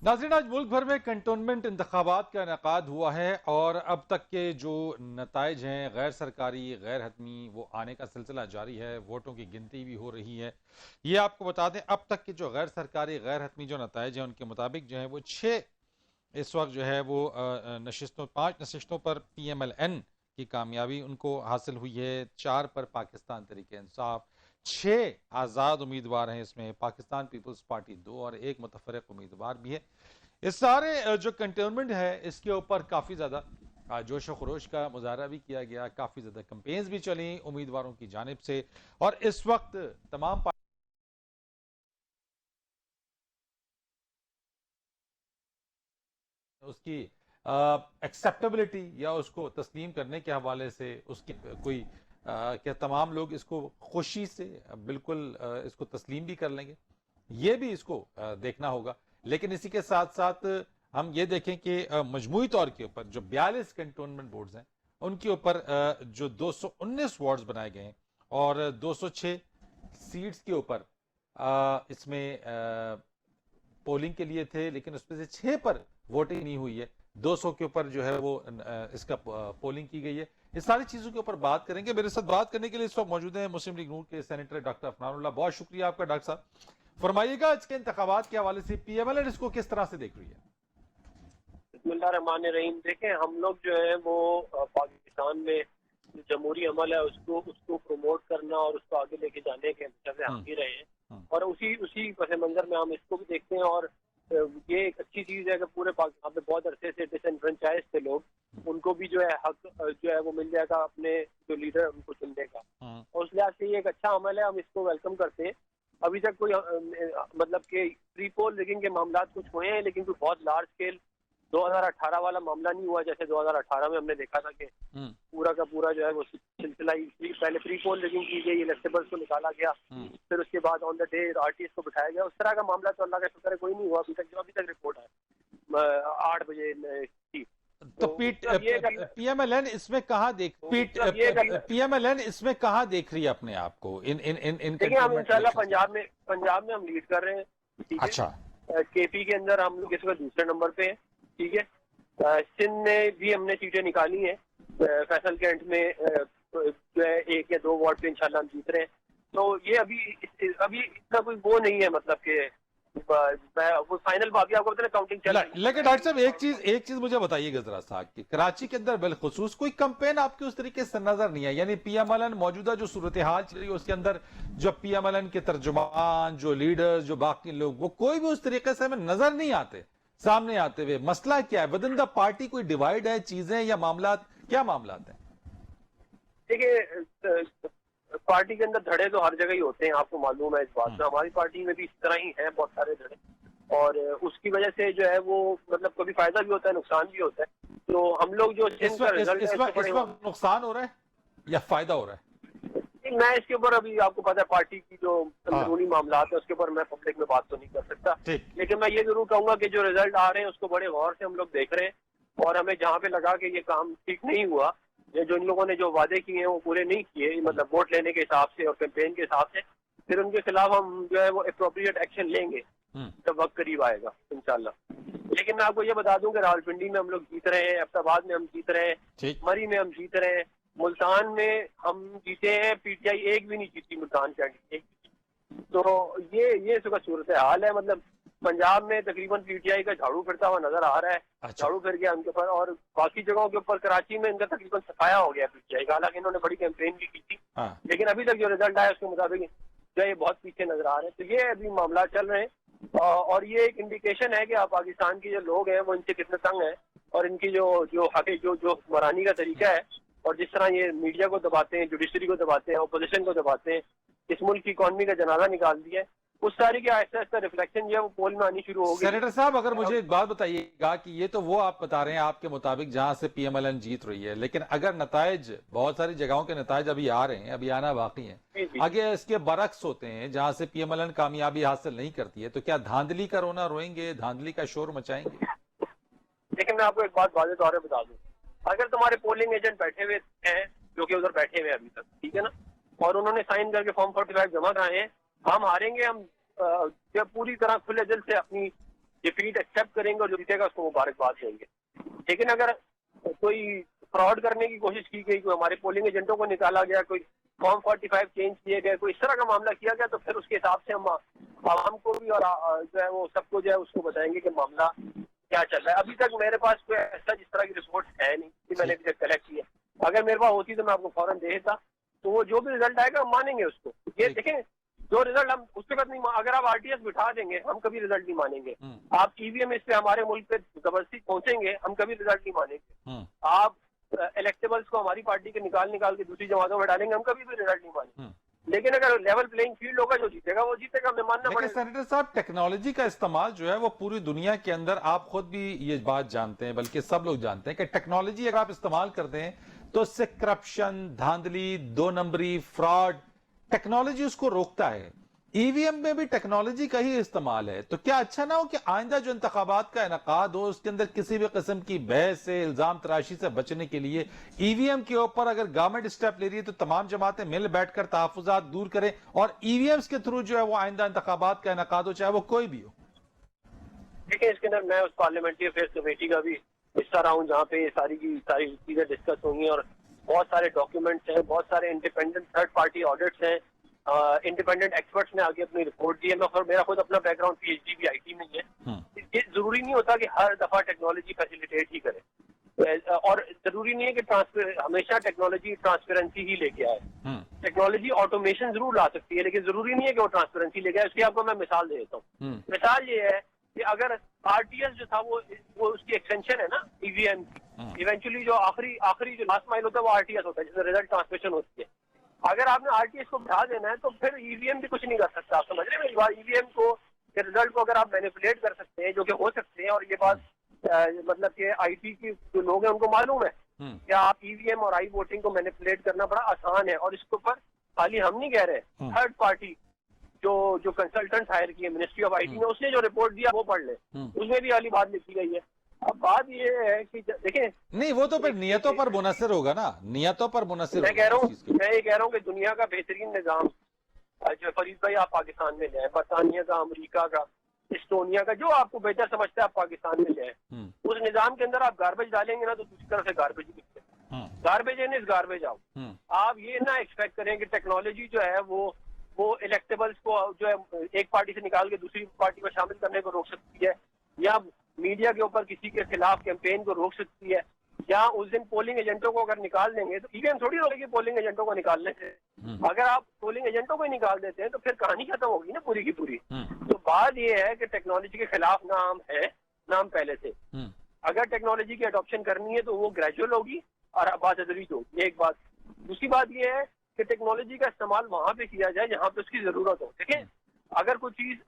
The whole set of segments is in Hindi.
नाज़रीन, आज मुल्क भर में कंटोनमेंट इंतखाबात का इनेकाद हुआ है और अब तक के जो नताइज हैं गैर सरकारी गैर हतमी वो आने का सिलसिला जारी है। वोटों की गिनती भी हो रही है। ये आपको बता दें, अब तक के जो गैर सरकारी गैर हतमी जो नताइज हैं उनके मुताबिक जो है वो छः इस वक्त जो है वो नशिस्तों 5 नशिस्तों पर PMLN की कामयाबी उनको हासिल हुई है। 4 पर पाकिस्तान तरीके इंसाफ, 6 आज़ाद उम्मीदवार हैं, इसमें पाकिस्तान पीपल्स पार्टी 2 और एक मुतफरक उम्मीदवार भी है। इस सारे जो कंटेनमेंट है इसके ऊपर काफ़ी ज़्यादा जोश व खरोश का मुजाहरा भी किया गया, काफ़ी ज़्यादा कंपेन्स भी चली उम्मीदवारों की जानिब से। और इस वक्त तमाम उसकी एक्सेप्टेबिलिटी या उसको तस्लीम करने के हवाले से उसकी कोई क्या तमाम लोग इसको खुशी से बिल्कुल इसको तस्लीम भी कर लेंगे, ये भी इसको देखना होगा। लेकिन इसी के साथ साथ हम ये देखें कि मजमूई तौर के ऊपर जो 42 कंटोनमेंट बोर्ड्स हैं उनके ऊपर जो 219 वार्ड्स बनाए गए हैं और 206 सीट्स के ऊपर इसमें पोलिंग के लिए थे, लेकिन उसमें से 6 पर वोटिंग नहीं हुई है। 200 के ऊपर जो है वो इसका पोलिंग की गई है। इस सारी चीजों के ऊपर बात करेंगे। मेरे साथ बात करने के लिए इस वक्त मौजूद हैं मुस्लिम लीग नून के सेनेटर डॉक्टर अफनानुल्लाह। बहुत शुक्रिया आपका डॉक्टर साहब। फरमाइएगा इसके इंतखाबात के हवाले से PMLN इसको किस तरह से देख रही है? बिस्मिल्लाहिर्रहमानिर्रहीम। देखें, हम लोग जो है वो पाकिस्तान में जो जमहूरी अमल है उसको उसको प्रमोट करना और उसको आगे लेके जाने के हमेशा से हम ही रहे हैं। हम्म, और उसी उसी पस मंजर में हम इसको भी देखते हैं। और ये एक अच्छी चीज है कि पूरे पाकिस्तान में बहुत अरसे से डिसएनफ्रेंचाइज थे लोग, उनको भी जो है हक जो है वो मिल जाएगा अपने जो लीडर उनको चुनने का। हम्म, और उस लिहाज से ये एक अच्छा अमल है, हम इसको वेलकम करते हैं। अभी तक कोई मतलब कि प्री पोल रिगिंग के मामला कुछ हुए हैं, लेकिन कोई बहुत लार्ज स्केल 2018 वाला मामला नहीं हुआ। जैसे 2018 में हमने देखा था कि हम्म, पूरा का पूरा जो है वो सिलसिला पहले प्री पोल रिगिंग की गई, इलेक्टेबल्स को निकाला गया, हम्म। फिर उसके बाद ऑन द डे RTS को बिठाया गया। उस तरह का मामला तो अल्लाह का शुक्र है कोई नहीं हुआ अभी तक, जो अभी तक रिपोर्ट है 8 बजे की। तो तो अब ये PMLN इसमें कहाँ देख पीट अब ये PMLN इसमें कहाँ देख रही है अपने आप को इन देखिए, हम कंटोनमेंट इंशाल्लाह इलेक्शंस पंजाब में हम लीड कर रहे हैं। ठीक में? अच्छा। है, KP के अंदर हम लोग इस वक्त दूसरे नंबर पे हैं। ठीक है, सिंध में भी हमने सीटें निकाली हैं। फैसल कैंट में जो है 1 या 2 वार्ड पे इंशाल्लाह हम जीत रहे हैं। तो ये अभी इतना कोई वो नहीं है, मतलब कि वो फाइनल बाकी आपको पता है काउंटिंग चल रही है। लेकिन डॉक्टर साहब, एक चीज मुझे बताइएगा जरा सा कि कराची के अंदर बिलखुसूस कोई कंपेन आपकी उस तरीके से नजर नहीं है। यानी PMLN मौजूदा जो सूरत हाल चल रही है उसके अंदर जो PMLN के तर्जुमान, जो लीडर्स, जो बाकी लोग, वो कोई भी उस तरीके से हमें नजर नहीं आते सामने आते हुए। मसला क्या है? विद इन द पार्टी कोई डिवाइड है चीजें या मामला, क्या मामला है? देखिए, पार्टी के अंदर धड़े तो हर जगह ही होते हैं, आपको मालूम है इस बात में। हमारी पार्टी में भी इस तरह ही है, बहुत सारे धड़े। और उसकी वजह से जो है वो मतलब कभी फायदा भी होता है, नुकसान भी होता है। तो हम लोग जो इस वक्त नुकसान हो रहा है या फायदा हो रहा है? मैं इसके ऊपर अभी आपको पता है पार्टी की जो अंदरूनी मामला है उसके ऊपर मैं पब्लिक में बात तो नहीं कर सकता। लेकिन मैं ये जरूर कहूंगा कि जो रिजल्ट आ रहे हैं उसको बड़े गौर से हम लोग देख रहे हैं। और हमें जहाँ पे लगा कि ये काम ठीक नहीं हुआ, ये जो इन लोगों ने जो वादे किए हैं वो पूरे नहीं किए, मतलब वोट लेने के हिसाब से और कैंपेन के हिसाब से, फिर उनके खिलाफ हम जो है वो अप्रोप्रिएट एक्शन लेंगे जब वक्त करीब आएगा इंशाल्लाह। लेकिन मैं आपको ये बता दूं कि रावलपिंडी में हम लोग जीत रहे हैं, अब्ताबाद में हम जीत रहे हैं, मरी में हम जीत रहे हैं, मुल्तान में हम जीते हैं। PTI एक भी नहीं जीती मुल्तान कैंडिडेट। तो ये इसका सूरत हाल है। मतलब पंजाब में तकरीबन PTI का झाड़ू फिरता हुआ नजर आ रहा है। अच्छा। झाड़ू फिर गया उनके ऊपर, और बाकी जगहों के ऊपर कराची में इनका तकरीबन सफाया हो गया PTI का। हालांकि इन्होंने बड़ी कैंपेन भी की थी, लेकिन अभी तक जो रिजल्ट आया उसके मुताबिक जो ये बहुत पीछे नजर आ रहे हैं। तो ये अभी मामला चल रहे हैं और ये एक इंडिकेशन है कि आप पाकिस्तान के जो लोग हैं वो इनसे कितने तंग हैं, और इनकी जो हुक्मरानी का तरीका है, और जिस तरह ये मीडिया को दबाते हैं, जुडिशरी को दबाते हैं, अपोजिशन को दबाते हैं, इस मुल्क की इकॉनमी का जनाजा निकाल दिया है, उस सारी के आहिस्ता आहिस्ता रिफ्लेक्शन जो है वो पोल में आनी शुरू हो गई। सेनेटर साहब, अगर मुझे एक बात बताइएगा कि ये तो वो आप बता रहे हैं आपके मुताबिक जहां से PMLN जीत रही है, लेकिन अगर नताइज, बहुत सारी जगहों के नताइज अभी आ रहे हैं, अभी आना बाकी है, आगे इसके बरक्स होते हैं जहां से PMLN कामयाबी हासिल नहीं करती है, तो क्या धांधली का रोना रोएंगे, धांधली का शोर मचाएंगे? लेकिन मैं आपको एक बात वाज़ेह तौर पर बता दूं, अगर तुम्हारे पोलिंग एजेंट बैठे हुए हैं जो कि उधर बैठे हुए अभी तक, ठीक है ना, और उन्होंने साइन करके फॉर्म 45 जमा कराए हैं, हम हारेंगे। हम जब पूरी तरह खुले दिल से अपनी डिफीट एक्सेप्ट करेंगे और जो जीतेगा उसको मुबारकबाद देंगे। लेकिन अगर कोई फ्रॉड करने की कोशिश की गई, कोई हमारे पोलिंग एजेंटों को निकाला गया, कोई फॉर्म 45 चेंज किए गए, कोई इस तरह का मामला किया गया, तो फिर उसके हिसाब से हम आवाम को भी और जो है वो सबको जो है उसको बताएंगे कि मामला क्या चल रहा है। अभी तक मेरे पास कोई ऐसा जिस तरह की रिपोर्ट है नहीं कि मैंने अभी तक कलेक्ट किया। अगर मेरे पास होती तो मैं आपको फौरन दे देता। तो वो जो भी रिजल्ट आएगा हम मानेंगे उसको। ये देखें, जो रिजल्ट हम उसके बाद नहीं, अगर आप आरटीएस बिठा देंगे हम कभी रिजल्ट नहीं मानेंगे। आप ईवीएम इस पे हमारे मुल्क पे जबरदस्ती पहुंचेंगे हम कभी रिजल्ट नहीं मानेंगे। आप इलेक्टेबल्स को हमारी पार्टी के निकाल के दूसरी जमातों में डालेंगे हम कभी भी रिजल्ट नहीं मानेंगे। लेकिन अगर लेवल प्लेइंग फील्ड होगा, जो जीतेगा वो जीतेगा, हमें मानना पड़ेगा। सेनेटर साहब, टेक्नोलॉजी का इस्तेमाल जो है वो पूरी दुनिया के अंदर, आप खुद भी ये बात जानते हैं, बल्कि सब लोग जानते हैं कि टेक्नोलॉजी अगर आप इस्तेमाल करते हैं तो उससे करप्शन, धांधली, दो नंबरी, फ्रॉड, टेक्नोलॉजी उसको रोकता है। ईवीएम में भी टेक्नोलॉजी का ही इस्तेमाल है। तो क्या अच्छा ना हो कि आइंदा जो इंतखाबात का इनकाद हो उसके अंदर किसी भी किस्म की बहस से, इल्जाम तराशी से बचने के लिए ईवीएम के ऊपर अगर गवर्नमेंट स्टेप ले रही है तो तमाम जमातें मिल बैठकर तहफुजात दूर करें और ईवीएम्स के थ्रू जो है वो आइंदा इंतखाबात का इनकाद हो, चाहे वो कोई भी हो। देखिए, इसके अंदर मैं उस पार्लियामेंट्री अफेयर्स कमेटी का भी हिस्सा रहा हूँ जहाँ पे ये सारी चीजें डिस्कस होंगी और बहुत सारे डॉक्यूमेंट्स हैं, बहुत सारे इंडिपेंडेंट थर्ड पार्टी ऑडिट्स हैं, इंडिपेंडेंट एक्सपर्ट्स ने आगे अपनी रिपोर्ट दी है। मेरा खुद अपना बैकग्राउंड पीएचडी भी आईटी में ही है। ये जरूरी नहीं होता कि हर दफा टेक्नोलॉजी फैसिलिटेट ही करे, और जरूरी नहीं है कि हमेशा टेक्नोलॉजी ट्रांसपेरेंसी ही लेके आए। टेक्नोलॉजी ऑटोमेशन जरूर ला सकती है, लेकिन जरूरी नहीं है कि वो ट्रांसपेरेंसी लेके आए। उसकी आपको मैं मिसाल दे देता हूँ। मिसाल ये है कि अगर आरटीएस जो था वो उसकी एक्सटेंशन है ना ईवीएम की, इवेंचुअली जो आखिरी जो लास्ट माइल होता है वो आरटीएस होता है, जिसमें रिजल्ट ट्रांसमिशन होती है। अगर आपने आरटीएस को बढ़ा देना है तो फिर ईवीएम भी कुछ नहीं कर सकता। आप समझ रहे हैं मेरी बात? ईवीएम को के रिजल्ट को अगर आप मैनिपुलेट कर सकते हैं, जो कि हो सकते हैं, और ये बात मतलब कि आईटी की जो लोग हैं उनको मालूम है कि आप ईवीएम और आई वोटिंग को मैनिपुलेट करना बड़ा आसान है। और इसके ऊपर खाली हम नहीं कह रहे, थर्ड पार्टी जो कंसल्टेंट हायर किए मिनिस्ट्री ऑफ आईटी ने, उसने जो रिपोर्ट दिया वो पढ़ ले, उसमें भी वाली बात लिखी गई है। अब बात ये है कि देखें, नहीं वो तो फिर नियतों पर मुनसर होगा ना, नियतों पर मुनसर। मैं ये कह रहा हूँ कि दुनिया का बेहतरीन निजाम जो फरीद भाई आप पाकिस्तान में ले आए, बरतानिया का, अमेरिका का, एस्टोनिया का, जो आपको बेहतर समझते हैं आप पाकिस्तान में ले आए, उस निजाम के अंदर आप गार्बेज डालेंगे ना तो दूसरी तरफ से गार्बेज निकले। Garbage in is garbage out. आप ये ना एक्सपेक्ट करें कि टेक्नोलॉजी जो है वो इलेक्टेबल्स को जो है एक पार्टी से निकाल के दूसरी पार्टी में शामिल करने को रोक सकती है, या मीडिया के ऊपर किसी के खिलाफ कैंपेन को रोक सकती है, या उस दिन पोलिंग एजेंटों को अगर निकाल देंगे तो ईवीएम थोड़ी रोकेगी पोलिंग एजेंटों को निकालने से। अगर आप पोलिंग एजेंटों को ही निकाल देते हैं तो फिर कहानी खत्म होगी ना पूरी की पूरी। तो बात ये है कि टेक्नोलॉजी के खिलाफ ना हम है ना हम पहले से। अगर टेक्नोलॉजी की अडॉप्शन करनी है तो वो ग्रेजुअल होगी और बातदरीज होगी, एक बात। दूसरी बात ये है कि टेक्नोलॉजी का इस्तेमाल वहां पे किया जाए जहां पे उसकी जरूरत हो। देखिए, अगर कोई चीज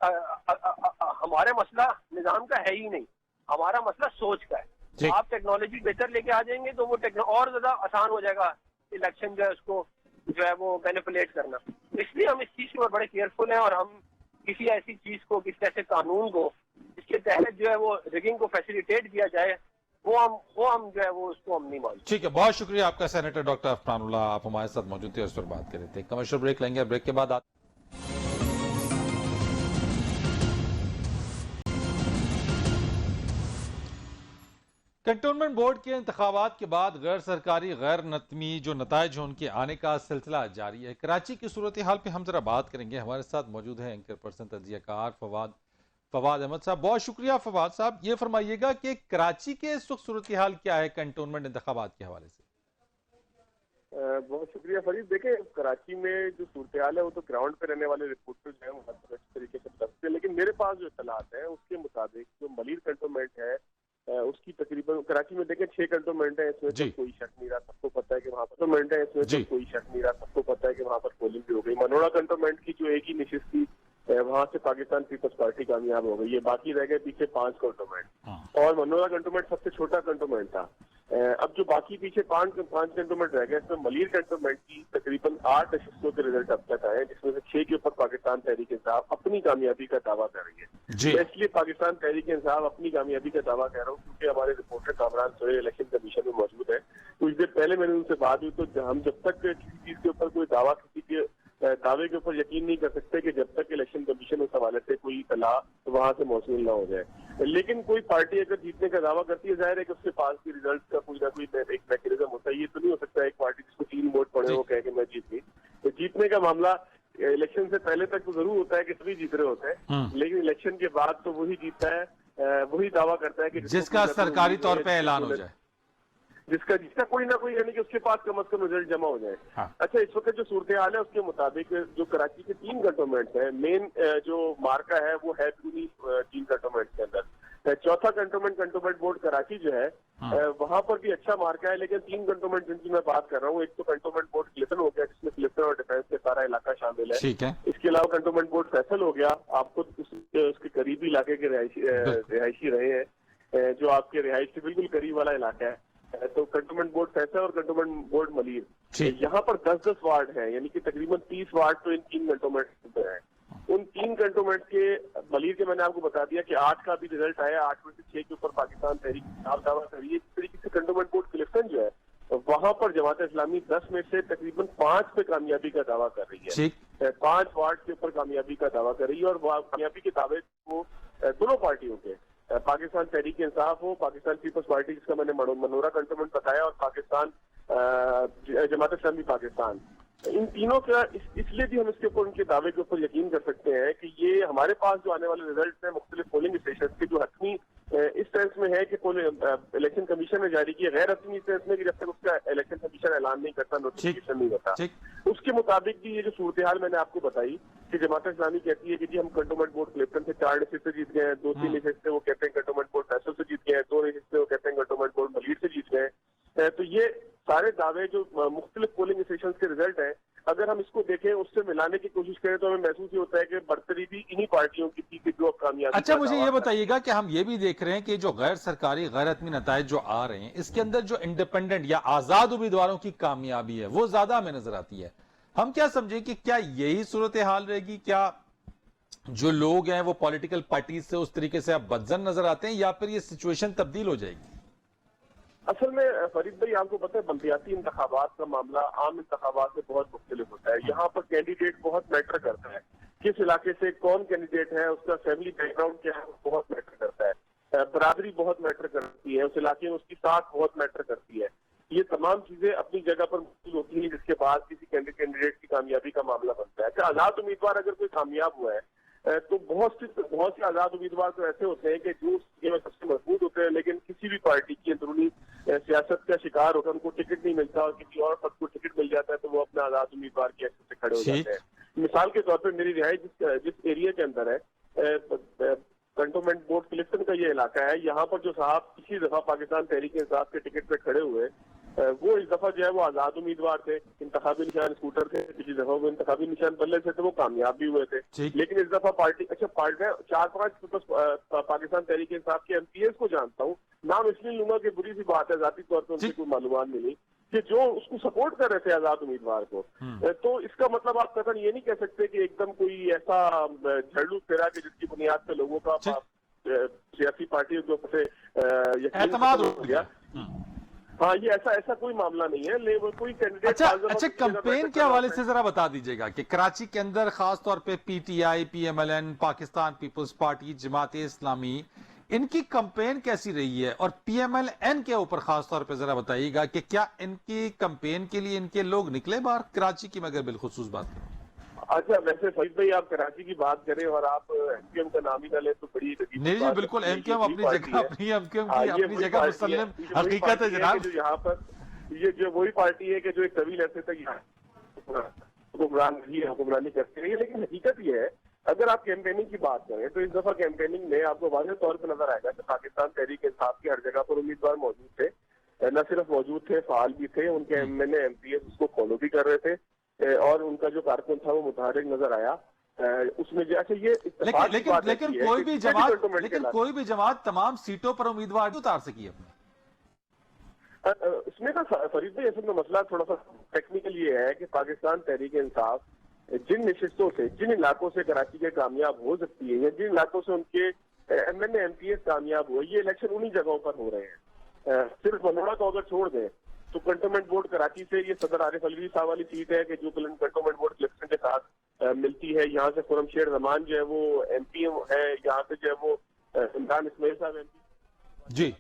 हमारा मसला निजाम का है ही नहीं, हमारा मसला सोच का है। आप टेक्नोलॉजी बेहतर लेके आ जाएंगे तो वो और ज्यादा आसान हो जाएगा इलेक्शन जो है उसको जो है वो मैनिपुलेट करना। इसलिए हम इस चीज के बड़े केयरफुल हैं और हम किसी ऐसी चीज को, किसी ऐसे कानून को जिसके तहत जो है वो रिगिंग को फैसिलिटेट किया जाए, वो हम जो है वो उसको हम नहीं मानते। ठीक है, बहुत शुक्रिया आपका सेनेटर डॉक्टर अफनानुल्लाह, आप हमारे साथ मौजूद थे और इस पर बात कर रहे थे। कमर्शियल ब्रेक लेंगे, ब्रेक के बाद कंटोनमेंट बोर्ड के इंतखाबात के बाद गैर सरकारी गैर नतमी जो नताइज हैं उनके आने का सिलसिला जारी है। कराची की सूरत हाल पे हम जरा बात करेंगे। हमारे साथ मौजूद है एंकर पर्सन तजियाकार फवाद अहमद साहब। बहुत शुक्रिया फवाद साहब। ये फरमाइएगा कि कराची के इस वक्त सूरत हाल क्या है कंटोनमेंट इंतखाबात के हवाले से? बहुत शुक्रिया फरीद। देखें, कराची में जो सूरत हाल है वो तो ग्राउंड पे रहने वाले रिपोर्टर जो है वो हर तरीके से बताते हैं, लेकिन मेरे पास जो इत्तलात है उसके मुताबिक जो मलीर कंटोनमेंट है उसकी तकरीबन कराची में देखें 6 कंटोनमेंट है, इसमें तो कोई शक नहीं रहा, सबको पता है कि वहाँ पर कंटोनमेंट है, इसमें तो कोई शक नहीं रहा, सबको पता है कि वहाँ पर पोलिंग भी हो गई। मनोड़ा कंटोनमेंट की जो एक ही निशिस्त थी वहाँ से पाकिस्तान पीपल्स पार्टी कामयाब हो गई है, बाकी रह गए पीछे 5 कंटोनमेंट और मनोड़ा कंटोनमेंट सबसे छोटा कंटोनमेंट था। अब जो बाकी पीछे 5 कंटोनमेंट रह गए इसमें मलीर कंटोनमेंट की तकरीबन 8 नशिस्तों के रिजल्ट अब तक आए, जिसमें से 6 के ऊपर पाकिस्तान तहरीक इंसाफ अपनी कामयाबी का दावा कर रही है। मैं इसलिए पाकिस्तान तहरीक इंसाफ अपनी कामयाबी का दावा कह रहा हूँ क्योंकि हमारे reporter Kamran Sohail election commission में मौजूद है। कुछ देर पहले मैंने उनसे बात हुई तो हम जब तक किसी चीज के ऊपर कोई दावा किसी के दावे के ऊपर यकीन नहीं कर सकते कि जब तक इलेक्शन कमीशन उस हवाले से कोई इतला वहां से मौसूल ना हो जाए। लेकिन कोई पार्टी अगर जीतने का दावा करती है, जाहिर है कि उसके पास भी रिजल्ट का कोई ना कोई एक मैकेनिज्म होता है। ये तो नहीं हो सकता एक पार्टी जिसको 3 वोट पड़े वो कहे कि मैं जीत गई। तो जीतने का मामला इलेक्शन से पहले तक तो जरूर होता है कि सभी जीत रहे होते हैं, लेकिन इलेक्शन के बाद तो वही जीतता है, वही दावा करता है कि जिसका सरकारी तौर पे ऐलान हो जाए, जिसका कोई ना कोई, यानी कि उसके पास कम से कम रिजल्ट जमा हो जाए। हाँ। अच्छा, इस वक्त जो सूरत हाल है उसके मुताबिक जो कराची के 3 कंटोनमेंट है, मेन जो मार्का है वो है उन्हीं 3 कंटोनमेंट के अंदर। चौथा कंटोनमेंट बोर्ड कराची जो है, वहां पर भी अच्छा मार्का है, लेकिन 3 कंटोनमेंट जिनकी मैं बात कर रहा हूँ, एक तो कंटोनमेंट बोर्ड क्लिफ्टन हो गया जिसमें क्लिफ्टन और डिफेंस के सारा इलाका शामिल है। ठीक है। इसके अलावा कंटोनमेंट बोर्ड फैसल हो गया, आपको उसके करीबी इलाके के रिहायशी रहे हैं, जो आपके रिहाइश के बिल्कुल करीब वाला इलाका है। तो कंटोनमेंट बोर्ड फैसल और कंटोनमेंट बोर्ड मलीर, यहाँ पर 10-10 वार्ड हैं, यानी कि तकरीबन 30 वार्ड तो इन 3 कंटोनमेंट में है। उन 3 कंटोनमेंट के मलीर के मैंने आपको बता दिया कि 8 का भी रिजल्ट आया, 8 में से 6 के ऊपर पाकिस्तान तहरीक दावा कर रही है। इस तरीके से कंटोनमेंट बोर्ड क्लिफ्टन जो है, वहां पर जमात इस्लामी 10 में से तकरीबन 5 पे कामयाबी का दावा कर रही है। 5 वार्ड के ऊपर कामयाबी का दावा कर रही है, और कामयाबी के दावे को दोनों पार्टियों के, पाकिस्तान तहरीक इंसाफ हो, पाकिस्तान पीपल्स पार्टी जिसका मैंने मनोरा कंटोनमेंट बताया, और पाकिस्तान जमात इस्लामी पाकिस्तान, इन तीनों का इसलिए भी हम इसके ऊपर उनके दावे के ऊपर यकीन कर सकते हैं कि ये हमारे पास जो आने वाले रिजल्ट हैं मुख्तलिफ पोलिंग स्टेशन के, जो हतमी इस सेंस में है कि इलेक्शन कमीशन ने जारी किया, गैर हतमी इस सेंस में कि जब तक उसका इलेक्शन कमीशन ऐलान नहीं करता, नोटिफिकेशन नहीं होता, उसके मुताबिक भी ये जो सूरत हाल मैंने आपको बताई कि जमात इस्लामी कहती है कि जी हम कंटोनमेंट बोर्ड क्लिफ्टन से 4 नशिस्त से जीत गए हैं, 2-3 नशिस्त से वो कहते हैं कंटोनमेंट बोर्ड फैसल से जीत गए हैं, 2 नशिस्त से वो कहते हैं कंटोनमेंट बोर्ड मलीर से जीत गए। तो ये सारे दावे जो मुख्तलिफ पोलिंग स्टेशन के रिजल्ट है, अगर हम इसको देखें, उससे मिलाने की कोशिश करें, तो हमें महसूस ये होता है कि बढ़तरी भी इन्हीं पार्टियों की थी कि जो अब कामयाबी। अच्छा, मुझे ये बताइएगा कि हम ये भी देख रहे हैं कि जो गैर सरकारी गैर हतमी नताइज जो आ रहे हैं, इसके अंदर जो इंडिपेंडेंट या आजाद उम्मीदवारों की कामयाबी है वो ज्यादा हमें नजर आती है। हम क्या समझें कि क्या यही सूरत हाल रहेगी? क्या जो लोग हैं वो पॉलिटिकल पार्टीज से उस तरीके से अब बदजन नजर आते हैं, या फिर ये सिचुएशन तब्दील हो जाएगी? असल में फरीद भाई, आपको पता है बल्दियाती इंतखाबात का मामला आम इंतखाबात से बहुत मुख्तलिफ होता है। यहाँ पर कैंडिडेट बहुत मैटर करता है, किस इलाके से कौन कैंडिडेट है, उसका फैमिली बैकग्राउंड क्या है, बहुत मैटर करता है, बरादरी बहुत मैटर करती है, उस इलाके में उसकी साख बहुत मैटर करती है। ये तमाम चीजें अपनी जगह पर मौजूद होती है, जिसके बाद किसी कैंडिडेट की कामयाबी का मामला बनता है। आजाद उम्मीदवार अगर कोई कामयाब हुआ है, तो बहुत से आजाद उम्मीदवार तो ऐसे होते हैं कि जो उसके में सबसे मजबूत होते हैं, लेकिन किसी भी पार्टी की अंदरूनी सियासत का शिकार होकर उनको टिकट नहीं मिलता, और किसी और पद को टिकट मिल जाता है तो वो अपने आजाद उम्मीदवार की एक्सेस से खड़े हो जाते हैं। मिसाल के तौर पर मेरी रिहाइश जिस एरिया के अंदर है, कंटोनमेंट बोर्ड क्लिफ्टन का ये इलाका है, यहाँ पर जो साहब पिछली दफा पाकिस्तान तहरीक इंसाफ के टिकट पे खड़े हुए, वो इस दफा जो है वो आजाद उम्मीदवार थे, इंतखाबी निशान स्कूटर थे, पिछली दफा वो इंतखाबी निशान बल्ले से थे, वो कामयाब भी हुए थे। लेकिन इस दफा पार्टी, अच्छा पार्टी 4-5 पाकिस्तान तहरीक इंसाफ के MPs को जानता हूँ, नाम इसलिए लूंगा कि बुरी सी बात है, जाती तौर पर उनसे कोई मालूमात मिली कि जो उसको सपोर्ट कर रहे थे आजाद उम्मीदवार को। तो इसका मतलब आप कतन ये नहीं कह सकते कि एकदम कोई ऐसा झड़ू फेरा कि जिसकी बुनियाद पर लोगों का सियासी पार्टियों के ऊपर से एतमाद हो गया। हाँ, ये ऐसा कोई मामला नहीं है, लेकिन कोई कैंडिडेट। अच्छा, कैंपेन के हवाले से जरा बता दीजिएगा कि कराची के अंदर खास तौर पे PTI, PMLN, Pakistan Peoples Party, Jamaat Islami, इनकी कैंपेन कैसी रही है? और PMLN के ऊपर खास तौर पे जरा बताइएगा कि क्या इनकी कैंपेन के लिए इनके लोग निकले बाहर कराची की, मगर बिलखुसूस बात करें। अच्छा, वैसे फरीद भाई आप कराची की बात करें और आप MQM का नाम ही ना ले तो बड़ी नहीं, बिल्कुल MQM अपनी जगह मुसल्लम हकीकत है जनाब। यहाँ पर ये जो वही पार्टी है कि जो एक तवील ऐसे तक हुक्मरानी करती रही है, लेकिन हकीकत ये है, अगर आप कैंपेनिंग की बात करें तो इस दफा कैंपेनिंग में आपको वाज़ेह तौर पर नजर आएगा कि पाकिस्तान तहरीक इंसाफ की हर जगह पर उम्मीदवार मौजूद थे, न सिर्फ मौजूद थे, फाल भी थे, उनके MNA MPs उसको फॉलो भी कर रहे थे, और उनका जो कारकुन था वो मुतहरिक नजर आया उसमें। जैसे ये लेकिन कोई भी जमात तमाम सीटों पर उम्मीदवार उतार सकी अपने। इसमें ना फरीद भाई असल में मसला थोड़ा सा टेक्निकल ये है कि पाकिस्तान तहरीक इंसाफ जिन नशिस्तों से, जिन इलाकों से कराची के कामयाब हो सकती है, या जिन इलाकों से उनके MNA MPs कामयाब हुए, ये इलेक्शन उन्हीं जगहों पर हो रहे हैं। सिर्फ मनोरा को अगर छोड़ दें तो कंटोनमेंट बोर्ड कराची से ये सदर आरिफ अलवी साहब वाली सीट है कि जो कंटोनमेंट बोर्ड इलेक्शन के साथ मिलती है। यहाँ से खुर्रमशेर रहमान जो है वो MP है, यहाँ से जो है वो इमरान इस्माइल साहब MP जी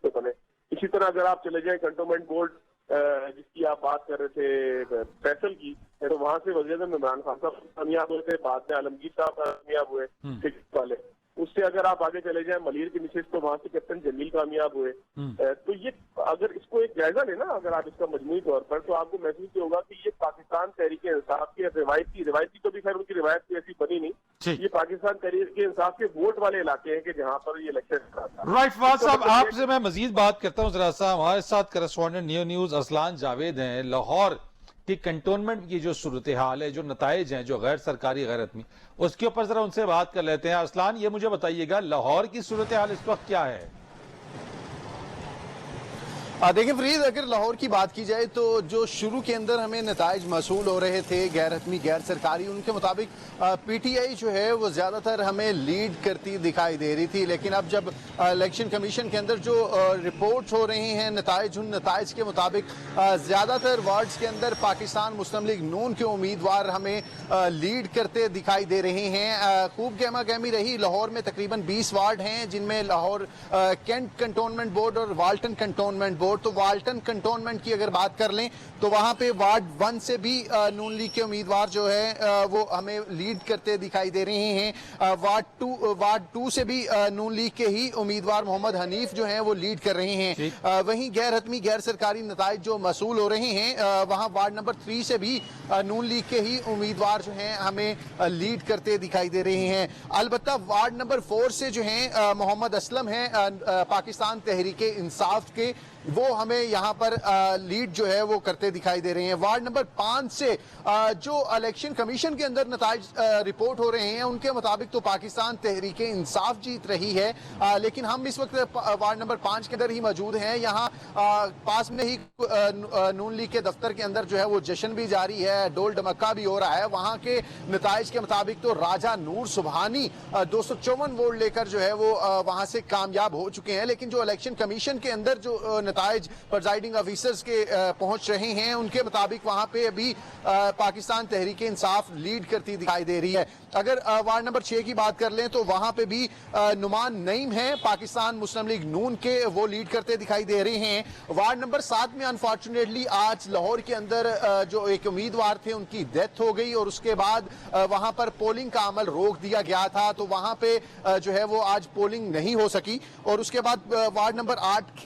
बने। इसी तरह अगर आप चले जाए कंटोनमेंट बोर्ड जिसकी आप बात कर रहे थे फैसल की, तो वहां से वज़ीर-ए-आज़म इमरान खान साहब कामयाब हुए थे, बाद में आलमगीर साहब कामयाब हुए टिकट वाले। उससे अगर आप आगे चले जाए मलीर की नशिस्त, तो वहां से कैप्टन जमील कामयाब हुए। तो ये अगर इसको एक जायजा लेना अगर आप इसका मजमूई तौर पर, तो आपको महसूस होगा कि ये पाकिस्तान तहरीक इंसाफ की रिवायती तो भी खैर उनकी रिवायत की ऐसी बनी नहीं, ये पाकिस्तान तहरीक इंसाफ के वोट वाले इलाके हैं कि जहाँ पर ये इलेक्शन था। राइट फवाद साहब, आपसे मैं मजीद बात करता हूँ जरा सा। हमारे साथ correspondent new news Arsalan Javed हैं। लाहौर कि कंटोनमेंट की जो सूरत हाल है, जो नताइज हैं, जो गैर सरकारी गैर रस्मी, उसके ऊपर जरा उनसे बात कर लेते हैं। अरसलान, ये मुझे बताइएगा लाहौर की सूरत हाल इस वक्त क्या है? देखिए फरीद, अगर लाहौर की बात की जाए तो जो शुरू के अंदर हमें नताइज मसूल हो रहे थे गैर हतमी गैर सरकारी, उनके मुताबिक PTI जो है वो ज़्यादातर हमें लीड करती दिखाई दे रही थी। लेकिन अब जब इलेक्शन कमीशन के अंदर जो रिपोर्ट हो रही हैं नताइज, उन नताइज के मुताबिक ज़्यादातर वार्ड्स के अंदर पाकिस्तान मुस्लिम लीग नून के उम्मीदवार हमें लीड करते दिखाई दे रहे हैं। खूब गहमा गहमी रही। लाहौर में तकरीबन 20 वार्ड हैं जिनमें लाहौर कैंट कंटोनमेंट बोर्ड और वाल्टन कंटोनमेंट बोर्ड। तो वाल्टन कंटोनमेंट की अगर बात कर लें तो वहां पे वार्ड 1 से भी नून लीग के उम्मीदवार जो है वो हमें लीड करते दिखाई दे रहे हैं। वार्ड 2 से भी नून लीग के ही उम्मीदवार मोहम्मद हनीफ जो हैं वो लीड कर रहे हैं। वहीं गैर हतमी गैर सरकारी नताइज जो मसूल हो रहे हैं, वहां वार्ड नंबर 3 से भी नून लीग के ही उम्मीदवार जो हैं हमें लीड करते दिखाई दे रहे हैं। अलबत्ता वार्ड नंबर 4 से जो हैं मोहम्मद असलम हैं पाकिस्तान तहरीक इंसाफ के, वो हमें यहाँ पर लीड जो है वो करते दिखाई दे रहे हैं। वार्ड नंबर 5 से जो इलेक्शन कमीशन के अंदर नताइज रिपोर्ट हो रहे हैं उनके मुताबिक तो पाकिस्तान तहरीक इंसाफ जीत रही है। लेकिन हम इस वक्त वार्ड नंबर 5 के अंदर ही मौजूद हैं। यहाँ पास में ही नून लीग के दफ्तर के अंदर जो है वो जश्न भी जारी है, डोल डमक्का भी हो रहा है। वहाँ के नताइज के मुताबिक तो राजा नूर सुबहानी 254 वोट लेकर जो है वो वहाँ से कामयाब हो चुके हैं। लेकिन जो इलेक्शन कमीशन के अंदर जो नताइज प्रिजाइडिंग ऑफिसर्स के पहुंच रहे हैं उनके मुताबिक वहां पे अभी पाकिस्तान तहरीक इंसाफ लीड करती दिखाई दे रही है। अगर वार्ड नंबर 6 की बात कर लें तो वहां पे भी नुमान नईम है पाकिस्तान मुस्लिम लीग नून के, वो लीड करते दिखाई दे रहे हैं। वार्ड नंबर 7 में अनफॉर्चुनेटली आज लाहौर के अंदर जो एक उम्मीदवार थे उनकी डेथ हो गई और उसके बाद वहां पर पोलिंग का अमल रोक दिया गया था, तो वहां पे जो है वो आज पोलिंग नहीं हो सकी। और उसके बाद वार्ड नंबर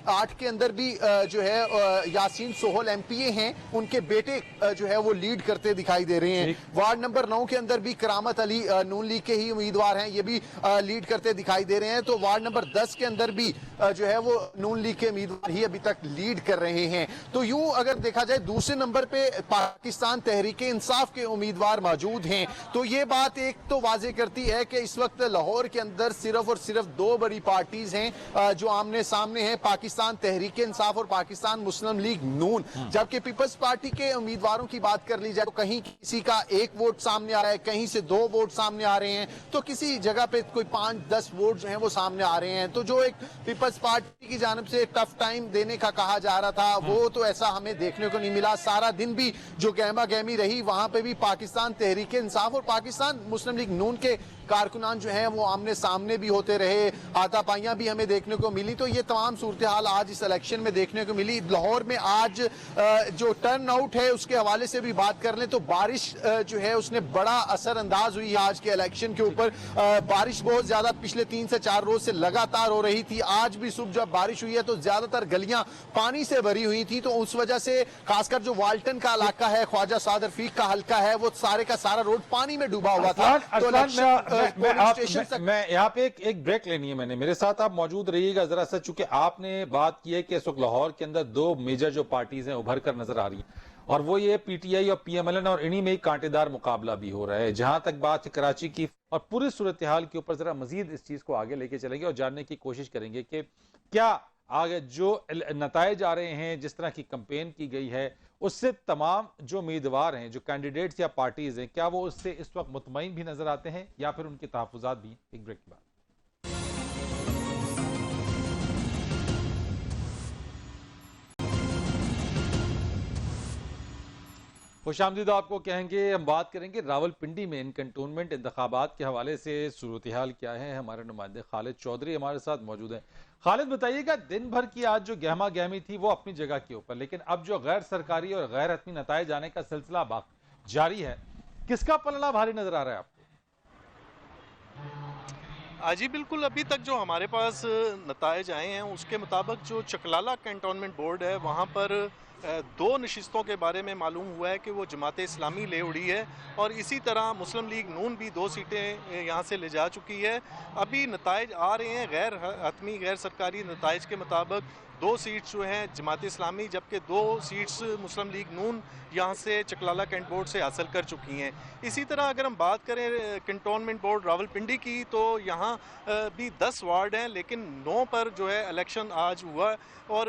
8 के अंदर भी जो है यासीन सोहल MPA हैं, उनके बेटे जो है वो लीड करते दिखाई दे रहे हैं। वार्ड नंबर 9 के अंदर भी करामत अली नून लीग के ही उम्मीदवार हैं, ये भी लीड करते दिखाई दे रहे हैं। तो वार्ड नंबर 10 के अंदर भी जो है वो नून लीग के उम्मीदवार ही अभी तक लीड कर रहे हैं। तो यूं अगर देखा जाए दूसरे नंबर पे पाकिस्तान तहरीक इंसाफ के उम्मीदवार मौजूद हैं। तो ये बात एक तो वाजे करती है कि इस वक्त लाहौर के अंदर सिर्फ और सिर्फ 2 बड़ी पार्टीज हैं जो आमने सामने हैं, पाकिस्तान तहरीक इंसाफ और पाकिस्तान मुस्लिम लीग नून। जबकि पीपल्स पार्टी के उम्मीदवारों की बात कर ली जाए तो कहीं किसी का 1 वोट सामने आ रहा है, कहीं से 2 वोट सामने आ रहे हैं, तो किसी जगह पे कोई 5-10 वोट जो हैं वो सामने आ रहे हैं। तो जो एक पीपल्स पार्टी की जानिब से टफ टाइम देने का कहा जा रहा था वो तो ऐसा हमें देखने को नहीं मिला। सारा दिन भी जो गहमा गहमी रही वहां पे भी पाकिस्तान तहरीक इंसाफ और पाकिस्तान मुस्लिम लीग नून के कारकुनान जो हैं वो आमने सामने भी होते रहे, हाथापाइयां भी हमें देखने को मिली। तो ये तमाम सूरत हाल आज इस इलेक्शन में देखने को मिली। लाहौर में आज जो टर्न आउट है उसके हवाले से भी बात कर लें तो बारिश जो है उसने बड़ा असर अंदाज हुई है आज के इलेक्शन के ऊपर। बारिश बहुत ज्यादा पिछले 3 से 4 रोज से लगातार हो रही थी। आज भी सुबह जब बारिश हुई है तो ज्यादातर गलियां पानी से भरी हुई थी। तो उस वजह से खासकर जो वाल्टन का इलाका है, ख्वाजा साद रफीक का हल्का है, वो सारे का सारा रोड पानी में डूबा हुआ था। मैं यहाँ पे एक ब्रेक लेनी है मैंने, मेरे साथ आप मौजूद रहिएगा जरा सा, चूंकि आपने बात की है कि इस वक्त लाहौर के अंदर 2 मेजर जो पार्टीज हैं उभर कर नजर आ रही हैं और वो ये PTI और PMLN, और इन्हीं में ही कांटेदार मुकाबला भी हो रहा है। जहां तक बात है कराची की और पूरी सूरत हाल के ऊपर जरा मजीद इस चीज को आगे लेके चलेंगे और जानने की कोशिश करेंगे कि क्या आगे जो नताइज आ रहे हैं, जिस तरह की कंपेन की गई है, उससे तमाम जो उम्मीदवार हैं, जो कैंडिडेट्स या पार्टीज हैं, क्या वो उससे इस वक्त मुतमईन भी नजर आते हैं या फिर उनके तहफ्फुज़ात भी? एक ब्रेक के बाद। खुशामदीद आपको कहेंगे। हम बात करेंगे रावलपिंडी में इन कंटोनमेंट इंतखाबात के हवाले से सूरत हाल क्या है। हमारे नुमाइंदे खालिद चौधरी हमारे साथ मौजूद हैं। खालिद, बताइएगा, दिन भर की आज जो गहमा गहमी थी वो अपनी जगह के ऊपर, लेकिन अब जो गैर सरकारी और गैर हतमी नताइज आने का सिलसिला जारी है, किसका पलड़ा भारी नजर आ रहा है आपको? जी बिल्कुल, अभी तक जो हमारे पास नताइज आए हैं उसके मुताबिक जो चकलाला कैंटोनमेंट बोर्ड है वहाँ पर दो नशिस्तों के बारे में मालूम हुआ है कि वो जमात इस्लामी ले उड़ी है, और इसी तरह मुस्लिम लीग नून भी 2 सीटें यहाँ से ले जा चुकी है। अभी नताइज आ रहे हैं गैर हतमी गैर सरकारी नताइज के मुताबिक 2 सीट्स जो हैं जमात इस्लामी, जबकि 2 सीट्स मुस्लिम लीग नून यहाँ से चकलाला कैंट बोर्ड से हासिल कर चुकी हैं। इसी तरह अगर हम बात करें कैंटोनमेंट बोर्ड रावलपिंडी की, तो यहाँ भी 10 वार्ड हैं, लेकिन 9 पर जो है इलेक्शन आज हुआ, और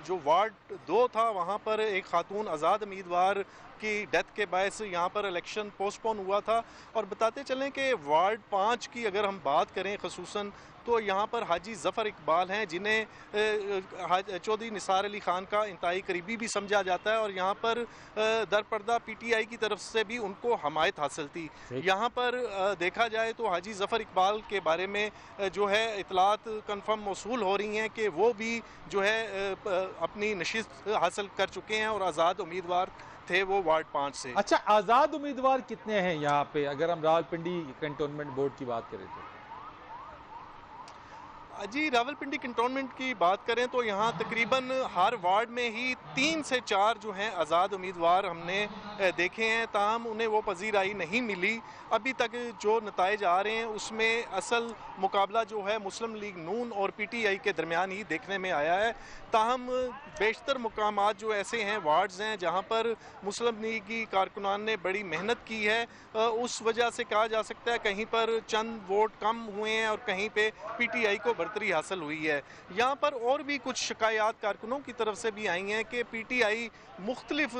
जो वार्ड 2 था वहाँ पर एक खातून आज़ाद उम्मीदवार की डेथ के बायस यहाँ पर इलेक्शन पोस्टपोन हुआ था। और बताते चलें कि वार्ड 5 की अगर हम बात करें खसूसन, तो यहाँ पर हाजी ज़फ़र इकबाल हैं जिन्हें चौधरी निसार अली ख़ान का इंतहाई करीबी भी समझा जाता है, और यहाँ पर दरपर्दा PTI की तरफ से भी उनको हमायत हासिल थी। यहाँ पर देखा जाए तो हाजी ज़फ़र इकबाल के बारे में जो है इतलात कन्फर्म मौसूल हो रही हैं कि वो भी जो है अपनी नशिस्त हासिल कर चुके हैं, और आज़ाद उम्मीदवार थे वो वार्ड 5 से। अच्छा, आज़ाद उम्मीदवार कितने हैं यहाँ पे, अगर हम रावलपिंडी कैंटोनमेंट बोर्ड की बात करें तो? जी रावलपिंडी कैंटोनमेंट की बात करें तो यहाँ तकरीबन हर वार्ड में ही 3 से 4 जो हैं आज़ाद उम्मीदवार हमने देखे हैं, ताहम उन्हें वो पजीराई नहीं मिली। अभी तक जो नताइज आ रहे हैं उसमें असल मुकाबला जो है मुस्लिम लीग नून और PTI के दरमियान ही देखने में आया है। ताहम बेशतर मुकामात जो ऐसे हैं वार्ड्स हैं जहाँ पर मुस्लिम लीग की कारकुनान ने बड़ी मेहनत की है, उस वजह से कहा जा सकता है कहीं पर चंद वोट कम हुए हैं और कहीं पे PTI को बढ़तरी हासिल हुई है। यहाँ पर और भी कुछ शिकायत कारकुनों की तरफ से भी आई हैं कि PTI मुख्तलिफ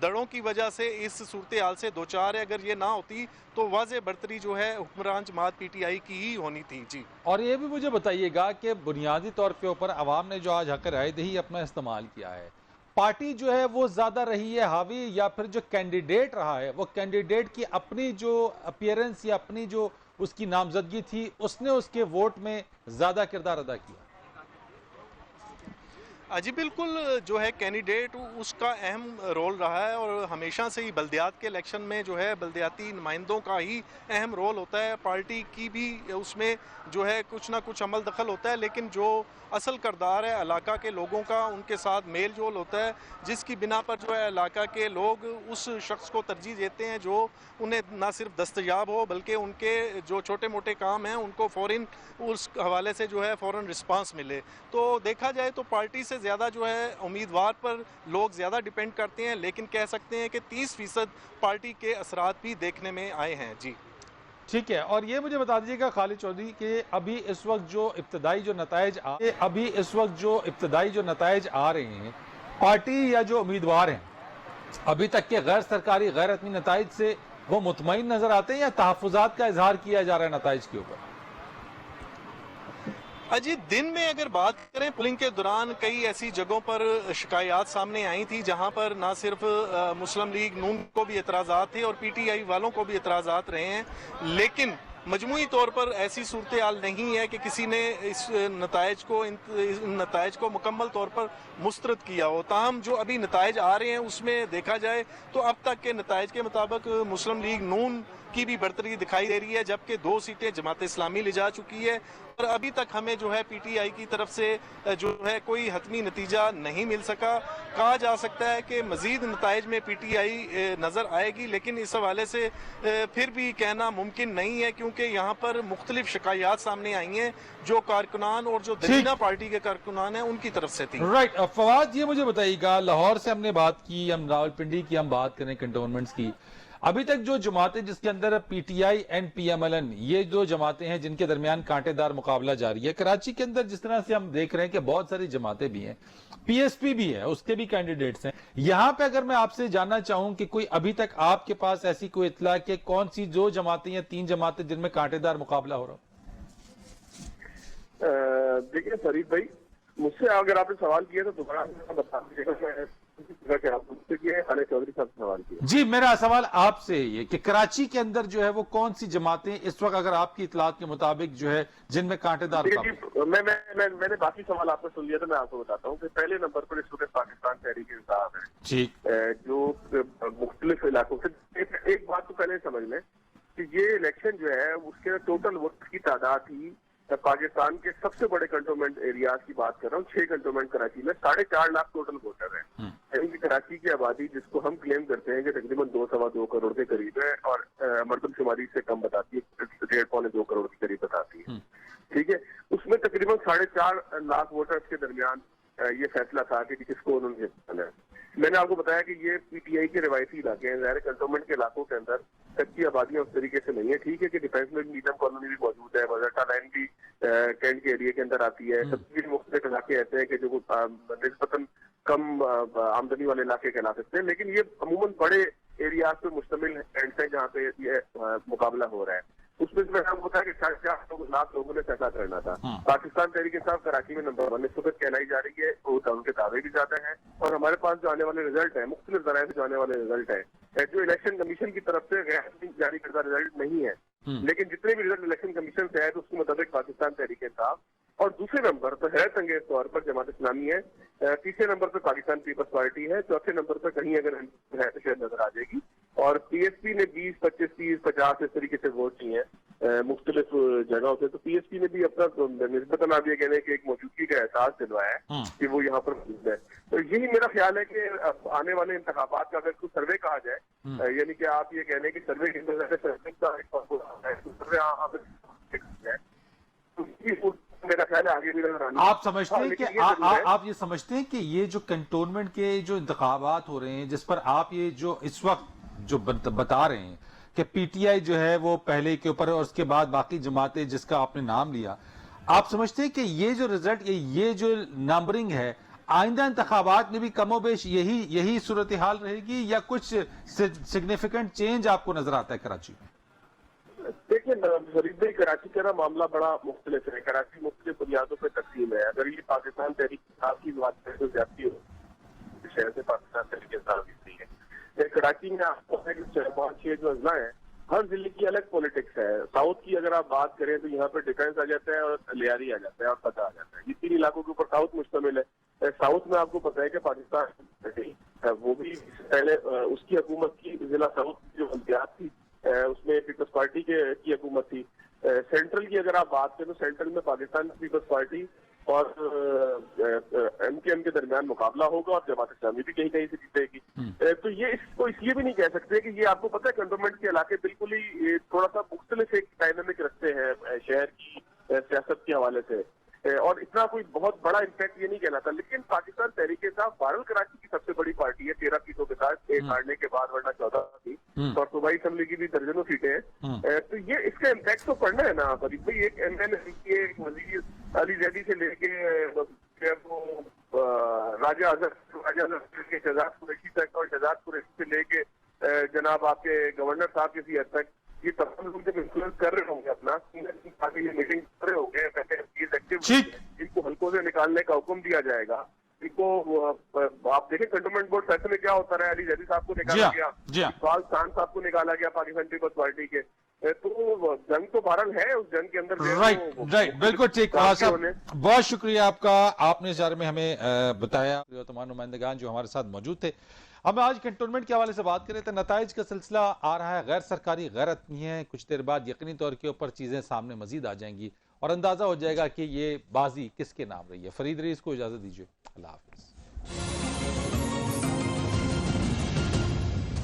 दड़ों की वजह से इस सूरत हाल से दो चार है। अगर ये ना होती तो वाज़े बढ़तरी जो है हुक्मरान जमात PTI की ही होनी थी। जी, और ये भी मुझे बताइएगा कि बुनियादी तौर के ऊपर अवाम ने जो आज हक राय दही अपना इस्तेमाल किया है, पार्टी जो है वो ज्यादा रही है हावी, या फिर जो कैंडिडेट रहा है वो कैंडिडेट की अपनी जो अपीयरेंस या अपनी जो उसकी नामजदगी थी उसने उसके वोट में ज्यादा किरदार अदा किया? जी बिल्कुल, जो है कैंडिडेट उसका अहम रोल रहा है, और हमेशा से ही बल्दियात के इलेक्शन में जो है बल्दियाती नुमाइंदों का ही अहम रोल होता है। पार्टी की भी उसमें जो है कुछ ना कुछ अमल दखल होता है, लेकिन जो असल किरदार है इलाका के लोगों का, उनके साथ मेल जोल होता है, जिसकी बिना पर जो है इलाका के लोग उस शख्स को तरजीह देते हैं जो उन्हें ना सिर्फ दस्तयाब हो बल्कि उनके जो छोटे मोटे काम हैं उनको फ़ौरन उस हवाले से जो है फ़ौरन रिस्पांस मिले। तो देखा जाए तो पार्टी से ज़्यादा जो है उम्मीदवार पर लोग ज़्यादा डिपेंड करते हैं, लेकिन कह सकते हैं कि 30% पार्टी के असरात भी देखने में आए हैं। जी ठीक है, और ये मुझे बता दीजिएगा खालिद चौधरी कि अभी इस वक्त जो इब्तदाई जो नताइज आ रहे हैं, पार्टी या जो उम्मीदवार हैं अभी तक के गैर सरकारी गैर हतमी नताइज से वो मुतमईन नजर आते हैं या तहफ़्फ़ुज़ात का इजहार किया जा रहा है नताइज के ऊपर? अजी दिन में अगर बात करें, पोलिंग के दौरान कई ऐसी जगहों पर शिकायत सामने आई थी जहां पर ना सिर्फ मुस्लिम लीग नून को भी एतराज़ात थे और PTI वालों को भी एतराज़ात रहे हैं, लेकिन मजमूई तौर पर ऐसी सूरत हाल नहीं है कि किसी ने इस नताइज को मुकम्मल तौर पर मुस्तरद किया हो। ताहम जो अभी नताइज आ रहे हैं उसमें देखा जाए तो अब तक के नताइज के मुताबिक मुस्लिम लीग नून की भी बढ़तरी दिखाई दे रही है, जबकि 2 सीटें जमात इस्लामी ले जा चुकी है, और अभी तक हमें जो है PTI की तरफ से जो है कोई हतमी नतीजा नहीं मिल सका। कहा जा सकता है कि मजीद नताइज में PTI नज़र आएगी, लेकिन इस हवाले से फिर भी कहना मुमकिन नहीं है, क्योंकि यहाँ पर मुख्तलिफ शिकायत सामने आई हैं जो कारकुनान और जो दरीना पार्टी के कारकुनान हैं उनकी तरफ से थी। राइट, फवाद ये मुझे बताइएगा, लाहौर से हमने बात की, हम रावलपिंडी की हम बात करें कंटोनमेंट्स की, अभी तक जो जमातें जिसके अंदर PTI एंड PMLN ये जो जमातें हैं जिनके दरमियान कांटेदार मुकाबला जारी है, कराची के अंदर जिस तरह से हम देख रहे हैं कि बहुत सारी जमातें भी हैं, PSP भी है, उसके भी कैंडिडेट्स हैं। यहाँ पे अगर मैं आपसे जानना चाहूं कि कोई अभी तक आपके पास ऐसी कोई इत्तला कि कौन सी जो जमातें या 3 जमातें जिनमें कांटेदार मुकाबला हो रहा? देखिए फरीद भाई, मुझसे अगर आपने सवाल किया तो दोबारा बता दीजिएगा, मैं खालिद चौधरी साहब से सवाल किया। जी, मेरा सवाल आपसे ये कि कराची के अंदर जो है वो कौन सी जमातें इस वक्त अगर आपकी इतलात के मुताबिक जो है जिनमें कांटेदार मैंने बाकी सवाल आपने सुन लिया, तो मैं आपको बताता हूँ कि पहले नंबर पर इस वक्त पाकिस्तान तहरीक इंसाफ है, ठीक, जो मुख्तलिफ इलाकों से। एक बात तो पहले समझ लें कि ये इलेक्शन जो है उसके टोटल वोट की तादाद ही पाकिस्तान के सबसे बड़े कंटोनमेंट एरियाज की बात कर रहा हूँ, 6 कंटोनमेंट कराची में 4.5 लाख टोटल वोटर हैं। यानी कराची की आबादी जिसको हम क्लेम करते हैं कि तकरीबन 2-2.25 करोड़ के करीब है, और मरदमशुमारी से कम बताती है, 1.5-2 करोड़ के करीब बताती है। ठीक है, उसमें तकरीबन 4.5 लाख वोटर्स के दरमियान ये फैसला था कि किसको उन्होंने जिताना है। मैंने आपको बताया कि ये पीटीआई के रिवायती इलाके हैं, ज़ाहिर कंटोनमेंट के इलाकों के अंदर कच्ची आबादियां उस तरीके से नहीं है। ठीक है कि डिफेंस में नीलम कॉलोनी भी मौजूद है, वजरटा लाइन भी कैंट के एरिया के अंदर आती है। सभी मुख्तलिफ इलाके ऐसे हैं कि जो निस्बतन कम आमदनी वाले इलाके कहला सकते हैं, लेकिन ये अमूमन बड़े एरियाज पे मुश्तमिल कैंट्स हैं जहाँ पे ये मुकाबला हो रहा है। उसमें मैंने आपको बताया कि 4.5 लाख लोगों ने फैसला करना था। पाकिस्तान तहरीक इंसाफ कराची में नंबर 1 इस वक्त कहलाई जा रही है, उनके दावे भी ज्यादा हैं, और हमारे पास जो आने वाले रिजल्ट है, मुख्तलिफ जराये से जो आने वाले रिजल्ट है, जो इलेक्शन कमीशन की तरफ से गैर जारी करता रिजल्ट नहीं है, लेकिन जितने भी रिजल्ट इलेक्शन कमीशन से आए तो उसके मुताबिक पाकिस्तान तहरीक इंसाफ, और दूसरे नंबर पर हैरत अंगेज तौर पर जमात इस्लामी है, तीसरे नंबर पर पाकिस्तान पीपल्स पार्टी है, चौथे नंबर पर कहीं अगर है तो शायद नजर आ जाएगी, और पीएसपी ने 20, 25, 30, 50 इस तरीके से वोट किए हैं मुख्तलिफ जगहों से। तो पीएसपी ने भी अपना निस्बतन आप ये कहने की एक मौजूदगी का एहसास दिलवाया है कि वो यहाँ पर मौजूद है। तो यही मेरा ख्याल है कि आने वाले इंतखाबात का अगर कुछ सर्वे कहा जाए, यानी कि आप ये कहने की सर्वे के अंदर मेरा ख्याल है आगे भी आप समझते हैं कि आप ये समझते हैं कि ये जो कंटोनमेंट के जो इंतखाबात हो रहे हैं, जिस पर आप ये जो इस वक्त जो बता रहे हैं कि पीटीआई जो है वो पहले के ऊपर और उसके बाद बाकी जमातें जिसका आपने नाम लिया, आप समझते हैं कि ये जो रिजल्ट ये जो नंबरिंग है आइंदा इंतखाबात में भी कमोबेश यही सूरत हाल रहेगी या कुछ सिग्निफिकेंट चेंज आपको नजर आता है कराची में? देखिए फरीद भाई, कराची का ना मामला बड़ा मुख्तलिफ है। कराची मुख्तलिफ बुनियादों पर तकसीम है। अगर ये पाकिस्तान तहरीक इंसाफ की बात करें तो ज्यादा हो, शहर से पाकिस्तान तहरीक इंसाफ की है। कराची में आपको है कि 4-5-6 जो अजला है, हर जिले की अलग पॉलिटिक्स है। साउथ की अगर आप बात करें तो यहाँ पर डिफेंस आ जाता है और लियारी आ जाता है और पता आ जाता है। ये 3 इलाकों के ऊपर साउथ मुश्तमिल है। साउथ में आपको पता है कि पाकिस्तान वो भी पहले उसकी हुकूमत की जिला साउथ की जो बल्दियात थी उसमें पीपल्स पार्टी की हुकूमत थी। सेंट्रल की अगर आप बात करें तो सेंट्रल में पाकिस्तान पीपल्स पार्टी और एमकेएम के दरमियान मुकाबला होगा और जमात इस्लामी भी कहीं कहीं से जीतेगी। तो ये इसको इसलिए भी नहीं कह सकते कि ये आपको पता है कंटोनमेंट के इलाके बिल्कुल ही थोड़ा सा मुख्तलिफ एक डायनामिक रखते हैं शहर की सियासत के हवाले से, और इतना कोई बहुत बड़ा इम्पैक्ट ये नहीं कहलाता। लेकिन पाकिस्तान तहरीक इंसाफ बहरहाल कराची की सबसे बड़ी पार्टी है 13 सीटों के साथ, एक हारने के बाद, वरना 14 थी, और सूबाई असेंबली की भी दर्जनों सीटें हैं। तो ये इसका इम्पैक्ट तो पड़ना है ना फरीद भाई। एक एमएनए एक वजीर अली जैदी से लेके राजा अजहर के शहजाद कुरैशी तक, और शहजाद कुरैशी से लेके जनाब आपके गवर्नर साहब किसी हद तक, ये तमाम लोग जब इन्फ्लुएंस कर रहे होंगे अपना, ये मीटिंग कर रहे होंगे, इनको हल्कों से निकालने का हुक्म दिया जाएगा। इनको आप देखें कंटोनमेंट बोर्ड फैसले में क्या होता रहा है, अली जैदी साहब को निकाला गया, इकबाल खान साहब को निकाला गया पाकिस्तान पीपल्स पार्टी के। तो जंग तो बहरहाल है, उस जंग के अंदर राइट बिल्कुल ठीक। बहुत शुक्रिया आपका, आपने इस बारे में हमें बताया। तमाम नुमाइंदगान जो हमारे साथ मौजूद थे, हम आज कंटोनमेंट के हवाले से बात कर रहे थे। नताइज का सिलसिला आ रहा है, गैर सरकारी गैर रत्नी है, कुछ देर बाद यकीनी तौर के ऊपर चीजें सामने मजीद आ जाएंगी और अंदाजा हो जाएगा कि ये बाजी किसके नाम रही है। फरीद रईस को इजाजत दीजिए, अल्लाह हाफिज।